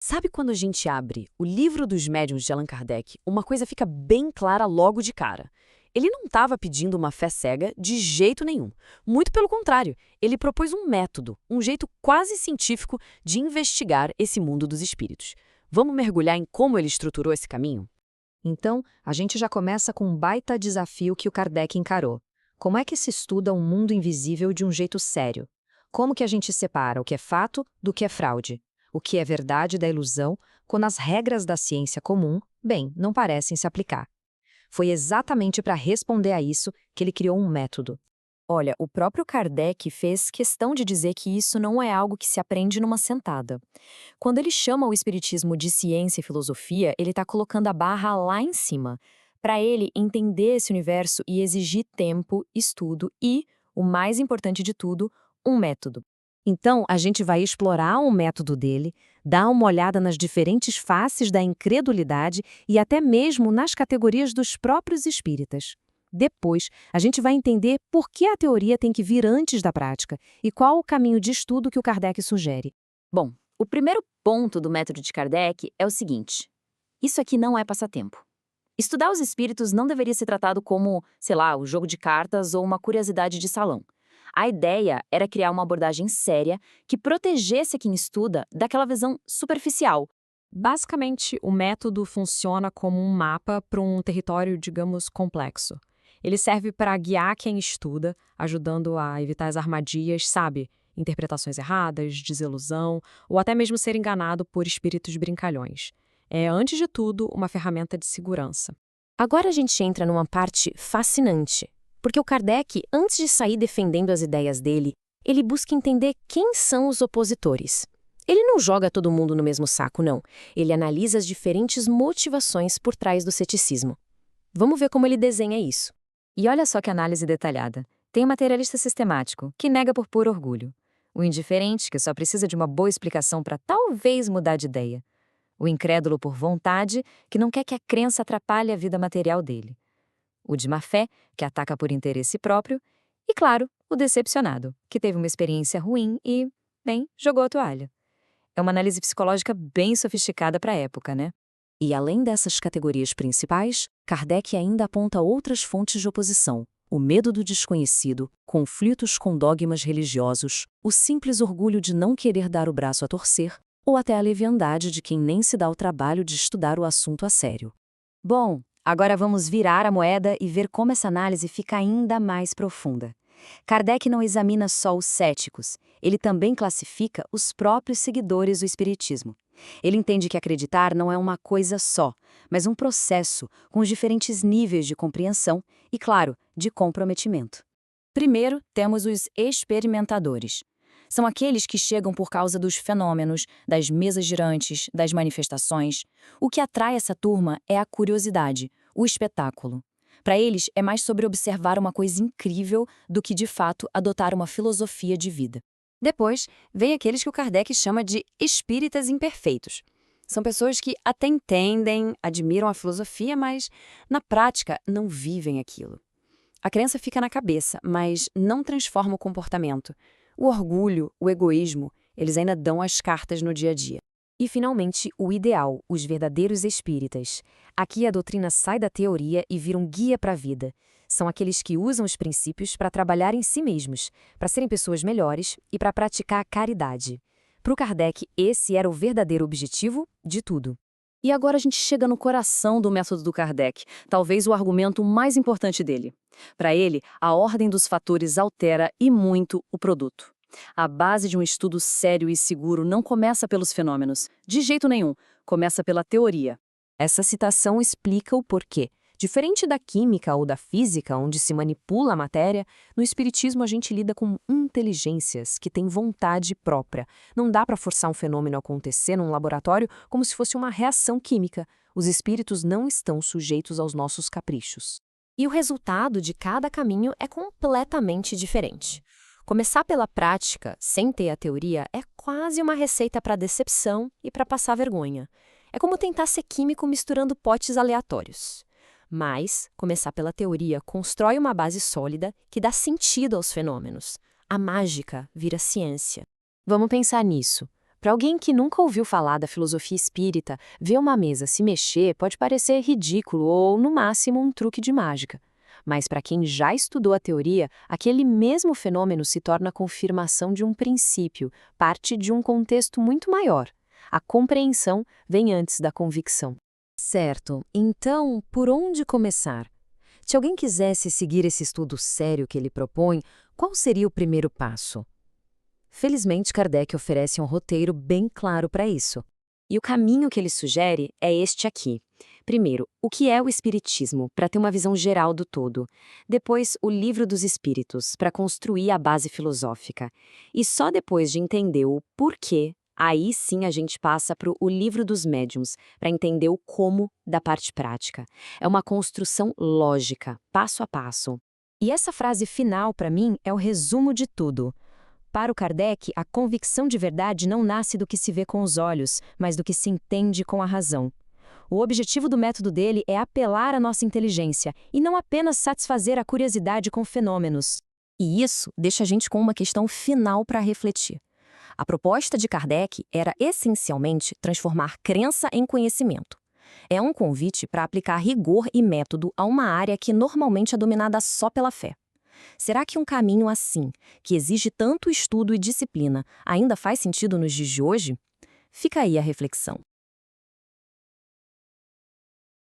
Sabe quando a gente abre o livro dos médiuns de Allan Kardec, uma coisa fica bem clara logo de cara. Ele não estava pedindo uma fé cega de jeito nenhum. Muito pelo contrário, ele propôs um método, um jeito quase científico de investigar esse mundo dos espíritos. Vamos mergulhar em como ele estruturou esse caminho? Então, a gente já começa com um baita desafio que o Kardec encarou. Como é que se estuda um mundo invisível de um jeito sério? Como que a gente separa o que é fato do que é fraude? O que é verdade da ilusão, quando as regras da ciência comum, bem, não parecem se aplicar? Foi exatamente para responder a isso que ele criou um método. Olha, o próprio Kardec fez questão de dizer que isso não é algo que se aprende numa sentada. Quando ele chama o espiritismo de ciência e filosofia, ele está colocando a barra lá em cima. Para ele, entender esse universo e exigir tempo, estudo e, o mais importante de tudo, um método. Então, a gente vai explorar o método dele, dar uma olhada nas diferentes faces da incredulidade e até mesmo nas categorias dos próprios espíritas. Depois, a gente vai entender por que a teoria tem que vir antes da prática e qual o caminho de estudo que o Kardec sugere. Bom, o primeiro ponto do método de Kardec é o seguinte: isso aqui não é passatempo. Estudar os espíritos não deveria ser tratado como, sei lá, o jogo de cartas ou uma curiosidade de salão. A ideia era criar uma abordagem séria que protegesse quem estuda daquela visão superficial. Basicamente, o método funciona como um mapa para um território, digamos, complexo. Ele serve para guiar quem estuda, ajudando a evitar as armadilhas, sabe? Interpretações erradas, desilusão, ou até mesmo ser enganado por espíritos brincalhões. É, antes de tudo, uma ferramenta de segurança. Agora a gente entra numa parte fascinante, porque o Kardec, antes de sair defendendo as ideias dele, ele busca entender quem são os opositores. Ele não joga todo mundo no mesmo saco, não. Ele analisa as diferentes motivações por trás do ceticismo. Vamos ver como ele desenha isso. E olha só que análise detalhada. Tem o materialista sistemático, que nega por puro orgulho. O indiferente, que só precisa de uma boa explicação para talvez mudar de ideia. O incrédulo por vontade, que não quer que a crença atrapalhe a vida material dele. O de má-fé, que ataca por interesse próprio. E, claro, o decepcionado, que teve uma experiência ruim e, bem, jogou a toalha. É uma análise psicológica bem sofisticada para a época, né? E além dessas categorias principais, Kardec ainda aponta outras fontes de oposição: o medo do desconhecido, conflitos com dogmas religiosos, o simples orgulho de não querer dar o braço a torcer, ou até a leviandade de quem nem se dá o trabalho de estudar o assunto a sério. Bom, agora vamos virar a moeda e ver como essa análise fica ainda mais profunda. Kardec não examina só os céticos, ele também classifica os próprios seguidores do espiritismo. Ele entende que acreditar não é uma coisa só, mas um processo com os diferentes níveis de compreensão e, claro, de comprometimento. Primeiro, temos os experimentadores. São aqueles que chegam por causa dos fenômenos, das mesas girantes, das manifestações. O que atrai essa turma é a curiosidade, o espetáculo. Para eles, é mais sobre observar uma coisa incrível do que, de fato, adotar uma filosofia de vida. Depois, vem aqueles que o Kardec chama de espíritas imperfeitos. São pessoas que até entendem, admiram a filosofia, mas, na prática, não vivem aquilo. A crença fica na cabeça, mas não transforma o comportamento. O orgulho, o egoísmo, eles ainda dão as cartas no dia a dia. E, finalmente, o ideal, os verdadeiros espíritas. Aqui a doutrina sai da teoria e vira um guia para a vida. São aqueles que usam os princípios para trabalhar em si mesmos, para serem pessoas melhores e para praticar a caridade. Para o Kardec, esse era o verdadeiro objetivo de tudo. E agora a gente chega no coração do método do Kardec, talvez o argumento mais importante dele. Para ele, a ordem dos fatores altera e muito o produto. A base de um estudo sério e seguro não começa pelos fenômenos, de jeito nenhum, começa pela teoria. Essa citação explica o porquê. Diferente da química ou da física, onde se manipula a matéria, no espiritismo a gente lida com inteligências que têm vontade própria. Não dá para forçar um fenômeno a acontecer num laboratório como se fosse uma reação química. Os espíritos não estão sujeitos aos nossos caprichos. E o resultado de cada caminho é completamente diferente. Começar pela prática, sem ter a teoria, é quase uma receita para decepção e para passar vergonha. É como tentar ser químico misturando potes aleatórios. Mas, começar pela teoria constrói uma base sólida que dá sentido aos fenômenos. A mágica vira ciência. Vamos pensar nisso. Para alguém que nunca ouviu falar da filosofia espírita, ver uma mesa se mexer pode parecer ridículo ou, no máximo, um truque de mágica. Mas para quem já estudou a teoria, aquele mesmo fenômeno se torna a confirmação de um princípio, parte de um contexto muito maior. A compreensão vem antes da convicção. Certo. Então, por onde começar? Se alguém quisesse seguir esse estudo sério que ele propõe, qual seria o primeiro passo? Felizmente, Kardec oferece um roteiro bem claro para isso. E o caminho que ele sugere é este aqui. Primeiro, o que é o Espiritismo, para ter uma visão geral do todo. Depois, o Livro dos Espíritos, para construir a base filosófica. E só depois de entender o porquê, aí sim a gente passa para o Livro dos Médiuns, para entender o como da parte prática. É uma construção lógica, passo a passo. E essa frase final, para mim, é o resumo de tudo. Para o Kardec, a convicção de verdade não nasce do que se vê com os olhos, mas do que se entende com a razão. O objetivo do método dele é apelar à nossa inteligência e não apenas satisfazer a curiosidade com fenômenos. E isso deixa a gente com uma questão final para refletir. A proposta de Kardec era essencialmente transformar crença em conhecimento. É um convite para aplicar rigor e método a uma área que normalmente é dominada só pela fé. Será que um caminho assim, que exige tanto estudo e disciplina, ainda faz sentido nos dias de hoje? Fica aí a reflexão.